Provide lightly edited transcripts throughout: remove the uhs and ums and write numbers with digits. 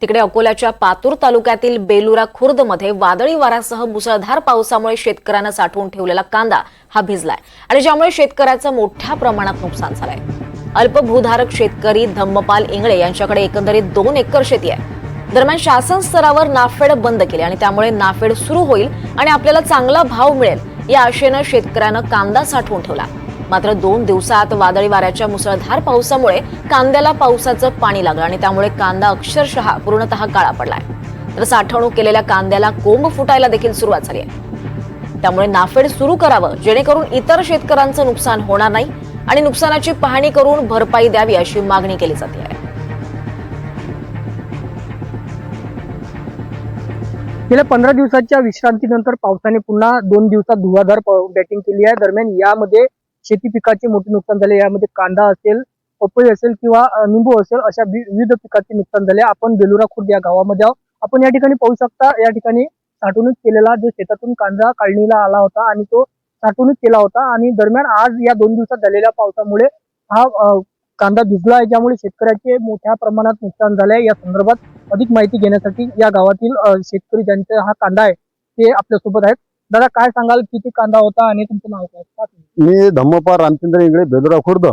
तिकडे अकोल्याच्या पातूर तालुक्यातील बेलुरा खुर्द मध्ये वादळी वाऱ्यासह मुसळधार पावसामुळे शेतकऱ्यांना साठवून ठेवलेला कांदा हा भिजलाय आणि ज्यामुळे शेतकऱ्याचं मोठ्या प्रमाणात नुकसान झालंय। अल्पभूधारक शेतकरी धम्मपाल इंगळे यांच्याकडे एकंदरीत 2 एकर शेती आहे। दरम्यान शासन स्तरावर नाफेड बंद केले आणि त्यामुळे नाफेड सुरू होईल आणि आपल्याला चांगला भाव मिळेल या आशेने शेतकऱ्यानं कांदा साठवून ठेवला। मात्र 2 दिवसात वादळी वाऱ्याच्या मुसळधार पावसामुळे कांद्याला पावसाचं पाणी लागलं आणि त्यामुळे कांदा अक्षरशः पूर्णतः काळा पडलाय। तर साठवणूक केलेल्या कांद्याला कोंब फुटायला देखील सुरुवात झाली आहे। त्यामुळे नाफेड सुरू करावं जेणेकरून इतर शेतकऱ्यांचं नुकसान होणार नाही आणि नुकसानाची पाहणी करून भरपाई द्यावी अशी मागणी केली जाते आहे। गेल्या 15 दिवसाच्या विश्रांतीनंतर पावसाने पुन्हा 2 दिवसात धुवाधार बॅटिंग केली आहे। दरम्यान यामध्ये शेती पिकाचे मोठे नुकसान झाले। यामध्ये कांदा असेल, पपई असेल किंवा निंबू असेल अशा विविध पिकाचे नुकसान झाले। आपण बेलुरा खुर्द या गावामध्ये आहोत। आपण या ठिकाणी पाहू शकता, या ठिकाणी साठवणूक केलेला जो शेतातून कांदा काढणीला आला होता आणि तो साठवणूक केला होता आणि दरम्यान आज या 2 दिवसात झालेल्या पावसामुळे हा कांदा भिजला आहे, ज्यामुळे शेतकऱ्याचे मोठ्या प्रमाणात नुकसान झाले आहे। या संदर्भात अधिक माहिती घेण्यासाठी या गावातील शेतकरी ज्यांचा हा कांदा आहे ते आपल्या सोबत आहेत। दादा, काय सांगाल, किती कांदा होता आणि तुमचं नाव काय? मी धम्मपाल रामचंद्र इंगळे, बेलुरा खुर्द।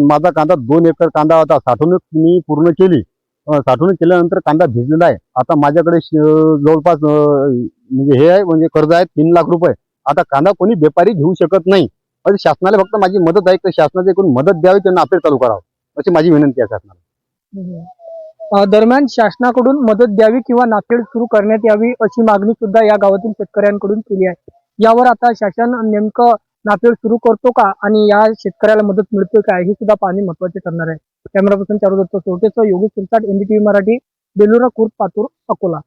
माझा कांदा 2 एकर कांदा होता। साठवणूक मी पूर्ण केली। साठवणूक केल्यानंतर कांदा भिजलेला आहे। आता माझ्याकडे जवळपास म्हणजे हे आहे, म्हणजे कर्ज आहे 3 लाख रुपये। आता कांदा कोणी व्यापारी घेऊ शकत नाही। म्हणजे शासनाला फक्त माझी मदत आहे, तर शासनाची कोणी मदत द्यावी, त्यांना नाफेड चालू करावं अशी माझी विनंती आहे शासनाला। दरम्यान शासनाकडून मदत द्यावी किंवा नाफेड सुरू करण्यात यावी अशी मागणी सुद्धा या गावातील शेतकऱ्यांकडून केली आहे। यावर आता शासन नेमकं नाफेड सुरू करतो का आणि या शेतकऱ्याला मदत मिळते का हे सुद्धा पाहणे महत्त्वाचे ठरणार आहे। कॅमेरा पर्सन चारुदत्त सोटेसह योगेश सिरसाट, NDTV मराठी, बेलुरा खुर्द, पातूर, अकोला।